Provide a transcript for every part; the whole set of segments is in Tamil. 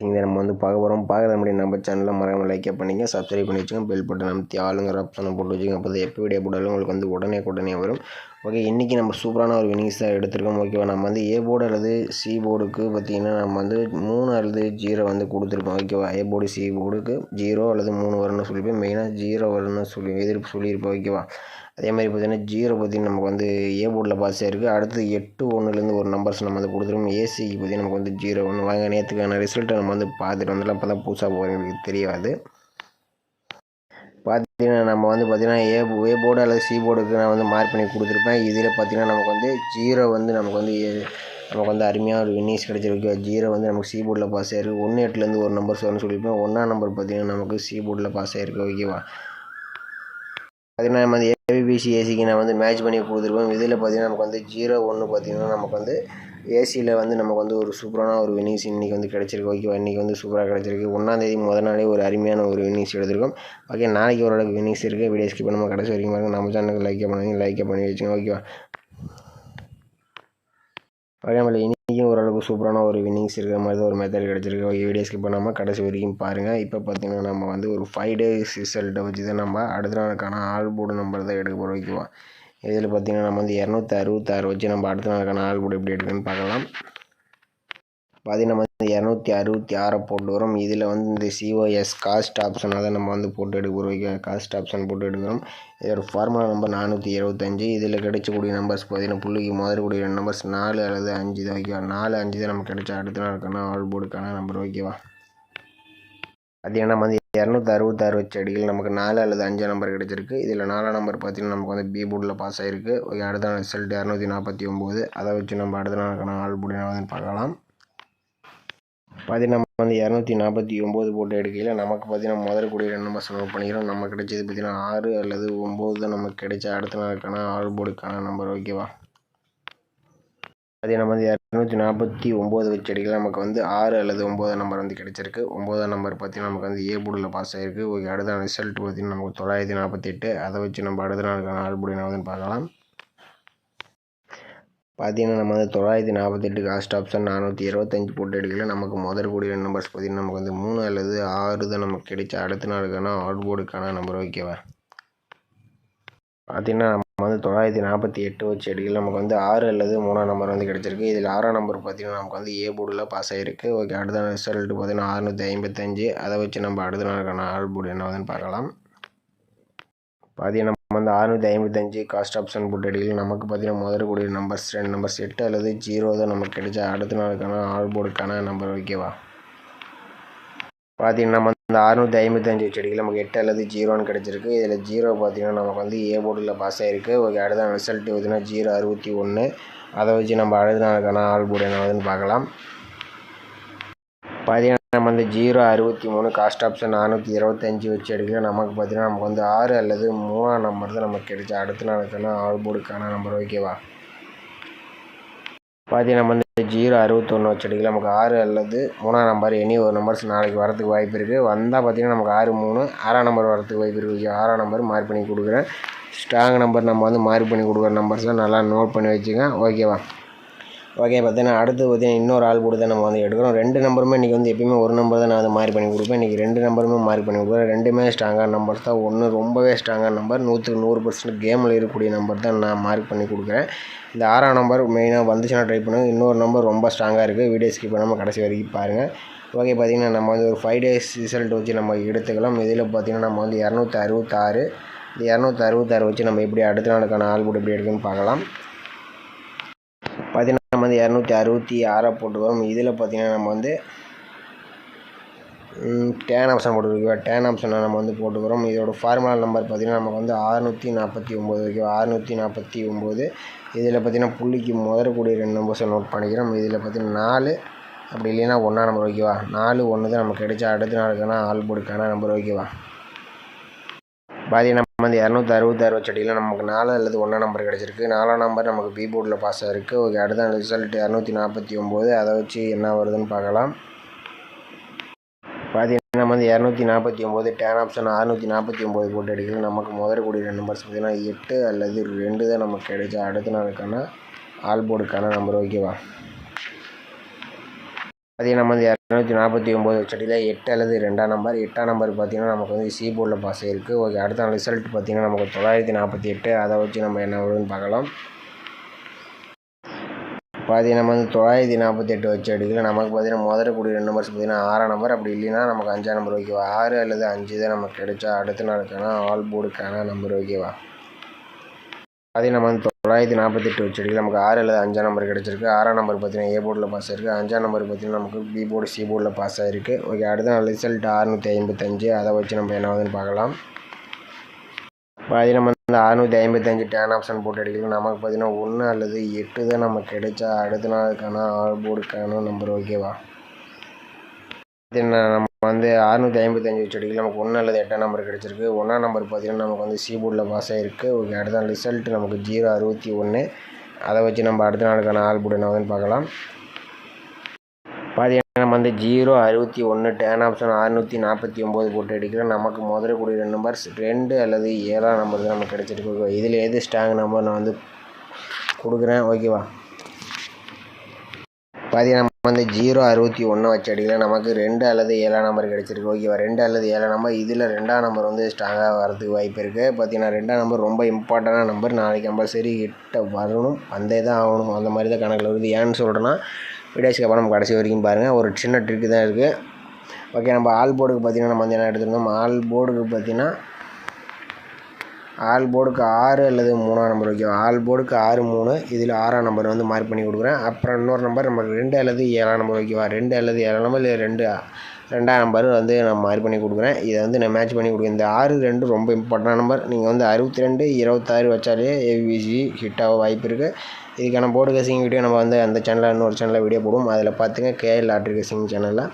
இங்கே நம்ம வந்து பார்க்க போகிறோம். பார்க்குறது முடியும் நம்ம சேனலில் மறக்காம லைக் பண்ணிங்க, சப்ஸ்கிரைப் பண்ணி வச்சுக்கோங்க, பெல் பட்டன் அமைத்தி ஆளுங்கிற ஆப்ஷனை போட்டு வச்சுக்கோங்க. அப்போ எப்போ வீடியோ போட்டாலும் உங்களுக்கு வந்து உடனே வரும். ஓகே, இன்றைக்கி நம்ம சூப்பரான ஒரு வினிங்ஸ் தான் எடுத்திருக்கோம். ஓகேவா, நம்ம வந்து ஏ போர்டு அல்லது சி போர்டுக்கு பார்த்திங்கன்னா நம்ம வந்து 3 அல்லது 0 வந்து கொடுத்துருப்போம். ஓகேவா, ஏ போர்டு சி போர்டுக்கு 0 அல்லது 3 வரணும்னு சொல்லியிருப்பேன். மெயினாக 0 வரணும்னு சொல்லியிருப்போம். ஓகேவா, அதே மாதிரி பார்த்திங்கன்னா 0 பார்த்திங்கன்னா நமக்கு வந்து ஏ போர்டில் பாஸ் ஆகிருக்கு. அடுத்து 8 1லேருந்து ஒரு நம்பர்ஸ் நம்ம வந்து கொடுத்துருக்கோம். ஏசிக்கு பார்த்திங்கன்னா நமக்கு வந்து 0 1. வாங்க நேற்றுக்கான ரிசல்ட்டை நம்ம வந்து பார்த்துட்டு வந்துடலாம். அப்போ தான் புதுசாக போகிறவங்களுக்கு தெரியாது. பார்த்திங்கன்னா நம்ம வந்து பார்த்திங்கன்னா ஏ போர்டு அல்லது சி போர்டுக்கு நான் வந்து மார்க் பண்ணி கொடுத்துருப்பேன். இதில் பார்த்திங்கன்னா நமக்கு வந்து 0 வந்து நமக்கு வந்து அருமையாக ஒரு வின்னிங்ஸ் கிடச்சிருக்கு. 0 வந்து நமக்கு சி போர்டில் பாஸ் ஆகிருக்கு. 1 8லேருந்து ஒரு நம்பர்ஸ் வரும்னு சொல்லியிருப்பேன். 1ஆம் நம்பர் பார்த்திங்கன்னா நமக்கு சி போர்டில் பாஸ் ஆகிருக்கு. ஓகேவா, பார்த்திங்கன்னா நம்ம வந்து ஏபிபிசி ஏசிக்கு நான் வந்து மேட்ச் பண்ணி கொடுத்துருப்போம். இதில் பார்த்திங்கன்னா நமக்கு வந்து 0 1 பார்த்திங்கன்னா நமக்கு வந்து ஏசியில் வந்து நமக்கு வந்து ஒரு சூப்பரான ஒரு வின்னிங்ஸ் இன்றைக்கி வந்து கிடச்சிருக்கு. ஓகேவா, இன்றைக்கி வந்து சூப்பராக கிடச்சிருக்கு. 1ஆந்தேதி முதல் நாளே ஒரு அருமையான ஒரு வின்னிங்ஸ் எடுத்திருக்கோம். ஓகே, நாளைக்கு ஓரளவுக்கு வின்னிங்ஸ் இருக்குது. வீடியோ ஸ்கிப் பண்ணாமல் கடைசி வரைக்கும் பாருங்கள். நம்ம சேனலுக்கு லைக் பண்ணி வச்சுக்கோங்க. ஓகேவா, அதே மாதிரி இன்றைக்கும் ஓரளவுக்கு சூப்பரான ஒரு வின்னிங்ஸ் இருக்கிற மாதிரி தான் ஒரு மெத்தட் கிடச்சிருக்கு. ஓகே, வீடியோ ஸ்கிப் பண்ணாமல் கடைசி வரைக்கும் பாருங்கள். இப்போ பார்த்திங்கன்னா நம்ம வந்து ஒரு 5 days ரிசல்ட்டை வச்சு தான் நம்ம அடுத்த நாளுக்கான ஆல் போர்டு நம்பர் தான் எடுக்க போகிறோம். ஓகேவா, இதில் பார்த்திங்கன்னா நம்ம வந்து 266 வச்சு நம்ம அடுத்த நாளுக்கான ஆல் போர்டு எப்படி எடுக்குன்னு பார்க்கலாம். பார்த்திங்கன்னா நம்ம வந்து 266 போட்டு வரோம். இதில் வந்து இந்த சிஓஎஸ் காஸ்ட் ஆப்ஷனாக தான் நம்ம வந்து போட்டு எடுக்க போகிறோம். காஸ்ட் ஆப்ஷன் போட்டு எடுக்கிறோம். இதோட ஃபார்முலா நம்பர் 475. இதில் கிடைச்சக்கூடிய நம்பர்ஸ் பார்த்திங்கன்னா புள்ளிக்கு முதல்கூடிய 2 நம்பர்ஸ் 4 அல்லது 5 தான். ஓகேவா, 4 5 தான் நமக்கு கிடைச்ச அடுத்த நாளுக்கான ஆல் போர்டுக்கான நம்பர். ஓகேவா, பார்த்திங்கன்னா நம்ம வந்து 266 வச்ச அடிகள் நமக்கு 4 அல்லது 5 நம்பர் கிடச்சிருக்கு. இதில் 4 நம்பர் பார்த்திங்கன்னா நமக்கு வந்து பி போர்டில் பாஸ் ஆகிருக்கு. ஓகே, அடுத்த நாள் ரிசல்ட் 249. அதை வச்சு நம்ம அடுத்த நாளுக்கான ஆல் போர்டு வந்து பார்க்கலாம். பார்த்திங்கன்னா நம்ம வந்து 249 போட்டு எடுக்கையில் நமக்கு பார்த்திங்கன்னா முதல் கூடிய 2 நம்பர்ஸ் நோட் பண்ணிக்கிறோம். நம்ம கிடைச்சது பார்த்திங்கன்னா 6 அல்லது 9 தான் நமக்கு கிடைச்ச அடுத்த நாளுக்கான ஆல் போர்டுக்கான நம்பர். ஓகேவா, அதே நம்ம வந்து 249 வச்சு அடிக்கலாம். நமக்கு வந்து 6 அல்லது 9 நம்பர் வந்து கிடச்சிருக்கு. 9ஆம் நம்பர் பார்த்திங்கன்னா நமக்கு வந்து ஏ போர்டில் பாஸ் ஆகிருக்கு. ஓகே, அடுத்த ரிசல்ட் பார்த்திங்கன்னா நமக்கு 948. அதை வச்சு நம்ம அடுத்த நாளுக்கான ஆல் போர்டு என்ன வந்து பார்க்கலாம். பார்த்திங்கன்னா நம்ம வந்து 948 காஸ்ட் ஆப்ஷன் 425 போட்டு எடுக்கல. நமக்கு முதல் கூடிய 2 நம்பர்ஸ் பார்த்திங்கன்னா நமக்கு வந்து 3 அல்லது 6 தான் நமக்கு கிடைச்ச அடுத்த நாளுக்கான ஆல் போர்டுக்கான நம்பர். ஓகேவா, பார்த்திங்கன்னா நம்ம வந்து 948 வச்சு எடுக்கல. நமக்கு வந்து 6 அல்லது 3ஆம் நம்பர் வந்து கிடச்சிருக்கு. இதில் 6ஆம் நம்பர் பார்த்திங்கன்னா நமக்கு வந்து ஏ போர்டில் பாஸ் ஆகிருக்கு. ஓகே, அடுத்த ரிசல்ட் பார்த்திங்கன்னா 655. அதை வச்சு நம்ம அடுத்த நாளுக்கான ஆல் போர்டு என்ன வந்து பார்க்கலாம். பார்த்திங்கன்னா நம்ம வந்து 655 காஸ்ட் ஆப்ஷன் போட்டு அடிக்கல. நமக்கு பார்த்திங்கன்னா முதல் கூடிய நம்பர்ஸ் 2 நம்பர்ஸ் 8 அல்லது 0 தான் நமக்கு கிடைச்ச அடுத்த நாளுக்கான ஆல் போர்டுக்கான நம்பர். ஓகேவா, பார்த்திங்கன்னா நம்ம வந்து 655 வச்சு அடிக்கல. நமக்கு 8 அல்லது 0ன்னு கிடச்சிருக்கு. இதில் 0 பார்த்திங்கன்னா நமக்கு வந்து ஏ போர்டில் பாஸ் ஆகிருக்கு. ஓகே, அடுத்த ரிசல்ட் பார்த்திங்கன்னா 061. அதை வச்சு நம்ம அடுத்த நாளுக்கான ஆல் போர்டு என்ன வந்து பார்க்கலாம். பார்த்திங்கன்னா நம்ம வந்து 063 காஸ்ட் ஆப்ஷன் 425 வச்சு எடுக்கலாம். நமக்கு பார்த்திங்கன்னா நமக்கு வந்து 6 அல்லது 3ஆம் நம்பர் தான் நமக்கு கிடைச்ச அடுத்த நாளுக்கான ஆல் போர்டுக்கான நம்பர். ஓகேவா, பார்த்திங்கன்னா நம்ம வந்து 061 வச்சு எடுக்கலாம். நமக்கு 6 அல்லது 3ஆம் நம்பர் எனி ஒரு நம்பர்ஸ் நாளைக்கு வரதுக்கு வாய்ப்பு இருக்குது. வந்தால் பார்த்திங்கன்னா நமக்கு 6 3 6ஆம் நம்பர் வரதுக்கு வாய்ப்பு இருக்குது. 6ஆம் நம்பர் மார்க் பண்ணி கொடுக்குறேன். ஸ்ட்ராங் நம்பர் நம்ம வந்து மார்க் பண்ணி கொடுக்குற நம்பர்ஸ்லாம் நல்லா நோட் பண்ணி வச்சுங்க. ஓகேவா, ஓகே, பார்த்தீங்கன்னா அடுத்து பார்த்திங்கன்னா இன்னொரு ஆல் போர்டு தான் நம்ம வந்து எடுக்கிறோம். 2 நம்பருமே இன்றைக்கி வந்து எப்பயுமே ஒரு நம்பர் தான் நான் வந்து மார்க் பண்ணி கொடுப்பேன். இன்றைக்கி 2 நம்பருமே மார்க் பண்ணி கொடுக்குறேன். 2மே ஸ்ட்ராங்கான நம்பர்ஸ் தான். ஒன்று ரொம்பவே ஸ்ட்ராங்கான நம்பர், 100% கேமில் இருக்கக்கூடிய நம்பர் தான் நான் மார்க் பண்ணி கொடுக்குறேன். இந்த 6ஆம் நம்பர் மெயினாக வந்துச்சுன்னா ட்ரை பண்ணுங்கள். இன்னொரு நம்பர் ரொம்ப ஸ்ட்ராங்காக இருக்குது. வீடியோ ஸ்கிப் பண்ணாமல் கடைசி வரைக்கும் பாருங்கள். ஓகே, பார்த்திங்கன்னா நம்ம வந்து ஒரு 5 days ரிசல்ட் வச்சு நம்ம எடுத்துக்கலாம். இதில் பார்த்திங்கன்னா நம்ம வந்து 266 இந்த 266 வச்சு நம்ம எப்படி அடுத்த நாளுக்கான ஆல் போர்டு எப்படி எடுக்குன்னு பார்க்கலாம். பார்த்திங்கன்னா நம்ம வந்து 266 போட்டுக்கிறோம். இதில் பார்த்திங்கன்னா நம்ம வந்து டேன் ஆப்ஷன் போட்டுருக்கோம். டேன் ஆப்ஷனை நம்ம வந்து போட்டுக்கிறோம். இதோட ஃபார்முலா நம்பர் பார்த்திங்கன்னா நமக்கு வந்து 649. ஓகேவா, 649. இதில் பார்த்திங்கன்னா புள்ளிக்கு முதல் கூடிய 2 நம்பர்ஸை நோட் பண்ணிக்கிறோம். இதில் பார்த்திங்கன்னா 4 அப்படி இல்லைன்னா 1ஆம் நம்பர். ஓகேவா, 4 1 தான் நமக்கு கிடைச்ச அடுத்த நாளுக்கான ஆல் போர்டுக்கான நம்பர். ஓகேவா, பார்த்திங்கன்னா நம்ம வந்து 266 வச்சு அடிக்கலாம். நமக்கு 4 அல்லது 1ஆம் நம்பர் கிடச்சிருக்கு. 4ஆம் நம்பர் நமக்கு பி போர்டில் பாஸ் ஆகிருக்கு. ஓகே, அடுத்த ரிசல்ட் 249. அதை வச்சு என்ன வருதுன்னு பார்க்கலாம். பார்த்திங்கன்னா நம்ம வந்து 249 டேன் ஆப்ஷன் 649 போட்டு அடிக்கலாம். நமக்கு முதல் கூடிய 2 நம்பர்ஸ் பார்த்திங்கன்னா 8 அல்லது 2 தான் நமக்கு கிடைச்ச அடுத்த நாளுக்கான ஆல் போர்டுக்கான நம்பர். ஓகேவா, பார்த்தீங்கன்னா நம்ம வந்து 249 செடியில் 8 அல்லது 2ஆம் நம்பர். 8ஆம் நம்பர் பார்த்தீங்கன்னா நமக்கு வந்து சி போர்டில் பாஸ் ஆகிருக்கு. ஓகே, அடுத்த ரிசல்ட் பார்த்தீங்கன்னா நமக்கு 948. அதை வச்சு நம்ம என்ன வருதுன்னு பார்க்கலாம். பார்த்தீங்கன்னா நம்ம வந்து 948 வச்சு அடிக்கல. நமக்கு பார்த்தீங்கன்னா முதல்ல கூடிய 2 நம்பர்ஸ் பார்த்தீங்கன்னா 6ஆம் நம்பர். அப்படி இல்லைன்னா நமக்கு 5ஆம் நம்பர் ஓகேவா. 6 அல்லது 5 தான் நமக்கு கிடைச்சா அடுத்த நாளுக்கான ஆல் போர்டுக்கான நம்பர் ஓகேவா. பார்த்தீங்கன்னா நம்ம வந்து 948 வச்சு அடிக்கல. நமக்கு 6 அல்லது 5ஆம் நம்பர் கிடச்சிருக்கு. 6ஆம் நம்பர் பார்த்தீங்கன்னா ஏ போர்டில் பாஸ் ஆகிருக்கு. 5ஆம் நம்பர் பார்த்தீங்கன்னா நமக்கு பி போர்டு சி போர்டில் பாஸ் ஆகிருக்கு. ஓகே, அடுத்த ரிசல்ட் 655. அதை வச்சு நம்ம என்ன ஆகுதுன்னு பார்க்கலாம். பார்த்தீங்கன்னா நம்ம வந்து 655 டேன் ஆப்ஷன் போட்டு அடிக்கலாம். நமக்கு பார்த்தீங்கன்னா 1 அல்லது 8 தான் நமக்கு கிடைச்சா அடுத்த நாளுக்கான ஆல் போர்டுக்கான நம்பர் ஓகேவா. நம்ம வந்து 655 வச்சு அடிக்கல. நமக்கு 1 அல்லது 8ஆம் நம்பர் கிடச்சிருக்கு. 1ஆம் நம்பர் பார்த்தீங்கன்னா நமக்கு வந்து சி போர்டில் பாஸ் ஆகிருக்கு. ஓகே, அடுத்த நாள் ரிசல்ட் நமக்கு 061. அதை வச்சு நம்ம அடுத்த நாளுக்கான ஆல் போர்டு என்ன ஆகுதுன்னு பார்க்கலாம். பார்த்தீங்கன்னா நம்ம வந்து 061 டேன் ஆப்ஷன் 649 போட்டு அடிக்கிறோம். நமக்கு முதல்ல கூடிய 2 நம்பர்ஸ் 2 அல்லது 7ஆம் நம்பர் தான் நமக்கு கிடச்சிருக்கு. இதில் எது ஸ்ட்ராங் நம்பர் நான் வந்து கொடுக்குறேன் ஓகேவா. பார்த்தீங்கன்னா நம்ம வந்து 061 வச்சு அடிக்கலாம். நமக்கு 2 அல்லது 7ஆம் நம்பர் கிடச்சிருக்கு ஓகேவா. 2 அல்லது 7ஆம் நம்பர். இதில் 2ஆம் நம்பர் வந்து ஸ்ட்ராங்காக வரதுக்கு வாய்ப்பு இருக்குது. பார்த்தீங்கன்னா 2ஆம் நம்பர் ரொம்ப இம்பார்ட்டண்டான நம்பர். நாளைக்கு கம்பல்சரி கிட்ட வரணும், வந்தே தான் ஆகணும். அந்த மாதிரி தான் கணக்கில் வருது. ஏன்னு சொல்கிறேன்னா வீடியோஸ்க்கு அப்புறம் நம்ம கடைசி வரைக்கும் பாருங்கள். ஒரு சின்ன ட்ரிக்கு தான் இருக்குது. ஓகே, நம்ம ஆல் போர்டுக்கு பார்த்தீங்கன்னா நம்ம வந்து என்ன எடுத்துருந்தோம். ஆல் போர்டுக்கு பார்த்தீங்கன்னா ஆல் போர்டுக்கு 6 அல்லது 3ஆம் நம்பர் ஓகேவா. ஆல் போர்டுக்கு 6 3. இதில் 6ஆம் நம்பர் வந்து மார்க் பண்ணி கொடுக்குறேன். அப்புறம் இன்னொரு நம்பர் நமக்கு 2 அல்லது 7ஆம் நம்பர் ஓகேவா. 2 அல்லது 7ஆம் நம்பர் இல்லை 2ஆம் நம்பர் வந்து நான் மார்க் பண்ணி கொடுக்குறேன். இதை வந்து நான் மேட்ச் பண்ணி கொடுக்குறேன். இந்த 6 2 ரொம்ப இம்பார்ட்டன்ட் நம்பர். நீங்கள் வந்து 62 26 வச்சாலே ஏபிசி ஹிட் ஆக வாய்ப்பு இருக்குது. இதுக்கான போர்டு கேசிங் வீடியோ நம்ம வந்து அந்த சேனலில் இன்னொரு சேனலில் வீடியோ போடுவோம். அதில் பார்த்துங்க, கேஎல் லாட்ரி கேசிங் சேனலில்.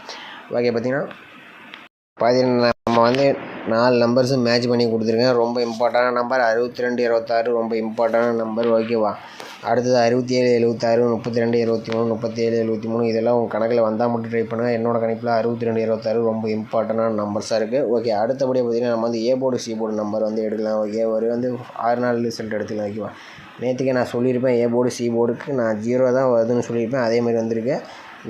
ஓகே, பார்த்தீங்கன்னா நம்ம வந்து 4 நம்பர்ஸும் மேட்ச் பண்ணி கொடுத்துருக்கேன். ரொம்ப இம்பார்ட்டண்டான நம்பர் 62 26 ரொம்ப இம்பார்ட்டண்டான நம்பர் ஓகேவா. அடுத்தது 67 76 32 23 37 73 இதெல்லாம் உங்கள் கணக்கில் வந்தால் மட்டும் ட்ரை பண்ணுங்கள். என்னோட கணிப்பில் 62 26 ரொம்ப இம்பார்ட்டண்டான நம்பர்ஸாக இருக்குது. ஓகே, அடுத்தபடியாக பார்த்தீங்கன்னா நம்ம வந்து A board C board number வந்து எடுக்கலாம். ஓகே, ஒரு வந்து 6 நாள் ரிசல்ட் எடுத்துக்கலாம் ஓகேவா. நேற்றுக்கே நான் சொல்லியிருப்பேன் ஏ போர்டு சி போர்டுக்கு நான் 0 தான் வருதுன்னு சொல்லியிருப்பேன். அதேமாதிரி வந்திருக்கு.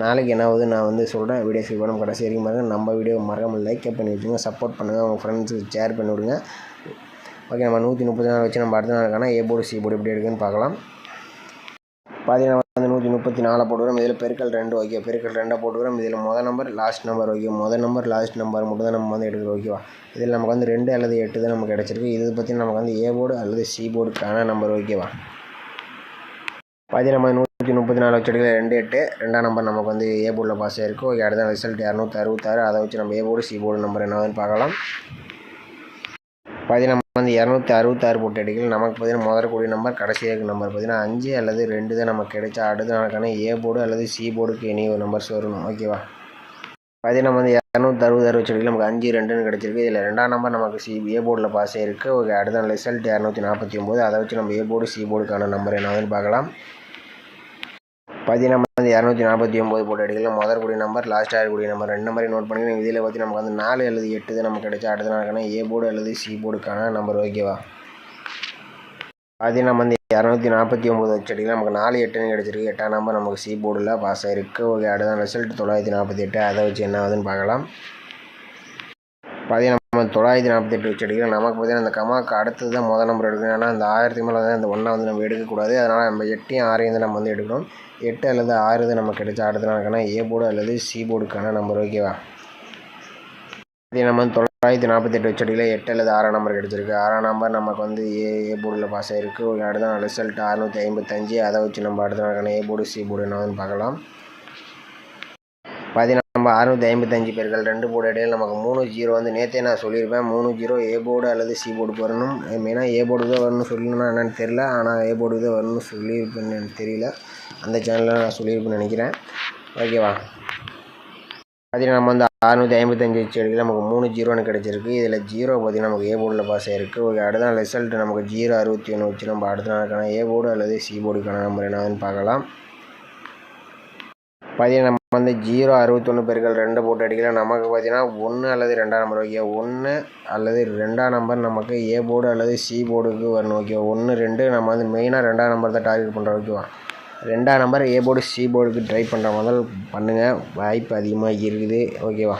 நாளைக்கு என்ன ஆகுது நான் வந்து சொல்கிறேன். வீடியோ ஸ்கிப் பண்ணாமல் கடைசி வரைக்கும் பாருங்கள். நம்ம வீடியோ மறக்காமல் லைக் பண்ணி வச்சுங்க, சப்போர்ட் பண்ணுங்கள், உங்கள் ஃப்ரெண்ட்ஸுக்கு ஷேர் பண்ணி விடுங்க. ஓகே, நம்ம 134 வச்சு நம்ம அடுத்த நாளுக்கான ஏ போர்டு சி போர்டு எப்படி இருக்குன்னு பார்க்கலாம். பார்த்தீங்கன்னா வந்து 134 போட்டுக்கிறோம். இதில் பெருக்கல் 2 ஓகே, பெருக்கல் 2 போட்டுக்கிறோம். இதில் முதல் நம்பர் லாஸ்ட் நம்பர் ஓகே, முதல் நம்பர் லாஸ்ட் நம்பர் மட்டும் தான் நம்ம வந்து எடுக்கிறோம் ஓகேவா. இதில் நமக்கு வந்து 2 அல்லது 8 தான் நமக்கு கிடச்சிருக்கு. இது பார்த்தீங்கன்னா நமக்கு வந்து ஏ போர்டு அல்லது சி போர்டுக்கான நம்பர் ஓகேவா. பார்த்தீங்கன்னா நம்ம 134 வச்சு எடுக்கல 2 8 2ஆம் நம்பர் நமக்கு வந்து ஏ போர்டில் பாஸ் ஆகிருக்கு. ஓகே, அடுத்த ரிசல்ட் 266. அதை வச்சு நம்ம A board C board number என்னதுன்னு பார்க்கலாம். பார்த்தீங்கன்னா நம்ம வந்து 266 போட்டு அடிக்கல. நமக்கு பார்த்தீங்கன்னா முதல்ல கூடிய நம்பர் கடைசியாக நம்பர் பார்த்தீங்கன்னா 5 அல்லது 2 தான் நமக்கு கிடைச்சா அடுத்த நாளுக்கான ஏ போர்டு அல்லது சி போர்டுக்கு இனி ஒரு நம்பர்ஸ் வரணும் ஓகேவா. பார்த்தீங்கன்னா நம்ம வந்து 266 வச்சு அடிக்கல. நமக்கு 5 2ன்னு கிடச்சிருக்கு. இதில் 2ஆம் நம்பர் நமக்கு ஏ போர்டில் பாஸ் ஆகிருக்கு. ஓகே, அடுத்த ரிசல்ட் 249. அதை வச்சு நம்ம ஏ போர்டு சி போர்டுக்கான நம்பர் என்னதுன்னு பார்க்கலாம். பார்த்தீங்கன்னா நம்ம வந்து 249 போட்டு அடிக்கலாம். முதல் கூடிய நம்பர் லாஸ்ட் ஆகக்கூடிய நம்பர் 2 நம்பரையும் நோட் பண்ணிக்கணும். இதில் பார்த்து நமக்கு வந்து 4 அல்லது 8 தான் நமக்கு கிடைச்சா அடுத்த நாளுக்கான ஏ போர்டு அல்லது சி போர்டுக்கான நம்பர் ஓகேவா. பார்த்தீங்கன்னா நம்ம வந்து 249 வச்சு அடிக்கலாம். நமக்கு 4 8ன்னு கிடச்சிருக்கு. 8ஆம் நம்பர் நமக்கு சி போர்டில் பாஸ் ஆகிருக்கு. ஓகே, அடுத்த ரிசல்ட் 948. அதை வச்சு என்ன ஆகுதுன்னு பார்க்கலாம். பார்த்தீங்கன்னா நம்ம 948 வச்சு அடிக்கலாம். நமக்கு பார்த்தீங்கன்னா அந்த கமாக்கு அடுத்தது தான் முதல் நம்பர் எடுக்கணும். ஏன்னா அந்த 1000க்கு மேலே தான் இந்த 1 வந்து நம்ம எடுக்கக்கூடாது. அதனால் நம்ம 8யும் 6யும் தான் நம்ம வந்து எடுக்கணும். 8 அல்லது 6 தான் நமக்கு கிடைச்சா அடுத்த நாளுக்கான ஏ போர்டு அல்லது சி போர்டுக்கான நம்பர் ஓகேவா. இதே நம்ம 948 வச்சு அடிக்கல 8 அல்லது 6ஆம் நம்பர் கிடச்சிருக்கு. 6ஆம் நம்பர் நமக்கு வந்து ஏ போர்டில் பாஸ் ஆகிருக்கு. அடுத்த நாள் ரிசல்ட் 655. அதை வச்சு நம்ம அடுத்த நாளுக்கான ஏ போர்டு சி போர்டு என்னன்னு பார்க்கலாம். பார்த்தீங்கன்னா நம்ம 655 பேர்கள் 2 போர்டு இடையில் நமக்கு 3 0 வந்து நேற்றே நான் சொல்லியிருப்பேன். 3 0 ஏ போர்டு அல்லது சி போர்டுக்கு வரணும். மெயினாக ஏ போர்டு தான் வரணும்னு சொல்லணும்னா என்னென்னு தெரியல. ஆனால் ஏ போர்டு தான் வரணும்னு சொல்லியிருப்பேன்னு எனக்கு தெரியல. அந்த சேனலில் நான் சொல்லியிருப்பேன்னு நினைக்கிறேன் ஓகேவா. பார்த்தீங்கன்னா நம்ம வந்து 655 வச்சு எடுக்கல. நமக்கு 3 0ன்னு கிடச்சிருக்கு. இதில் 0 பார்த்தீங்கன்னா நமக்கு ஏ போர்டில் பாஸ் ஆகிருக்கு. ஓகே, அடுத்த நாள் ரிசல்ட் நமக்கு 061 வச்சு நம்ம அடுத்த நாளுக்கான ஏ போர்டு அல்லது சி போர்டுக்கான நம்பர் என்னதுன்னு பார்க்கலாம். பார்த்தீங்கன்னா நம்ம வந்து 061 பெருக்கள் 2 போட்டு அடிக்கலாம். நமக்கு பார்த்தீங்கன்னா 1 அல்லது 2ஆம் நம்பர் ஓகே, 1 அல்லது 2ஆம் நம்பர் நமக்கு ஏ போர்டு அல்லது சி போர்டுக்கு வரணும் ஓகே. 1 2 நம்ம வந்து மெயினாக 2ஆம் நம்பர் தான் டார்கெட் பண்ணுறோம் ஓகேவா. 2ஆம் நம்பர் ஏ போர்டு சி போர்டுக்கு ட்ரை பண்ணுற முதல் பண்ணுங்கள், வாய்ப்பு அதிகமாக இருக்குது. ஓகேவா?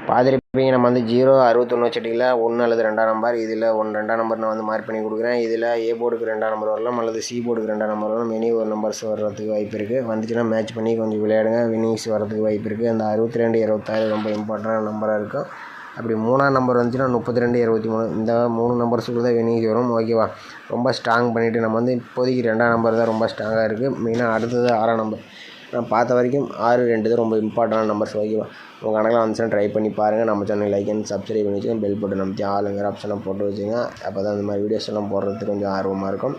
பார்த்துருப்பீங்க நம்ம வந்து 061 செடியில் 1 அல்லது 2ஆம் நம்பர், இதில் 2ஆம் நம்பர் நான் வந்து மார்க் பண்ணி கொடுக்குறேன். இதில் ஏ போர்டுக்கு 2ஆம் நம்பர் வரலாம் அல்லது சி போர்டுக்கு 2ஆம் நம்பர் வரலாம். எனி ஒரு நம்பர்ஸ் வர்றதுக்கு வாய்ப்பு இருக்குது. வந்துச்சுன்னா மேட்ச் பண்ணி கொஞ்சம் விளையாடுங்க, வின்னிங்ஸ் வரதுக்கு வாய்ப்பு இருக்குது. அந்த 62, 26 ரொம்ப இம்பார்ட்டண்டான நம்பராக இருக்கும். அப்படி 3ஆம் நம்பர் வந்துச்சுன்னா 32, 23 இந்த 3 நம்பர்ஸுக்கு தான் வின்னிங்ஸ் வரும். ஓகேவா? ரொம்ப ஸ்ட்ராங் பண்ணிவிட்டு நம்ம வந்து இப்போதைக்கு 2ஆம் நம்பர் தான் ரொம்ப ஸ்ட்ராங்காக இருக்குது. மெயினாக அடுத்தது 6ஆம் நம்பர். நான் பார்த்த வரைக்கும் 6, 2 தான் ரொம்ப இம்பார்ட்டண்டான நம்பர்ஸ். ஓகேவா? உங்கள் கணக்கில் வந்துச்சுன்னா ட்ரை பண்ணி பாருங்கள். நம்ம சேனல் லைக் அண்ட் சப்ஸ்கிரைப் பண்ணி வச்சுக்கோங்க. பெல் பட்டன் நமக்கு ஆளுங்கிற ஆப்ஷனை போட்டு வச்சுங்க. அப்போ தான் இந்த மாதிரி வீடியோஸ் எல்லாம் போடுறதுக்கு கொஞ்சம் ஆர்வமாக இருக்கும்.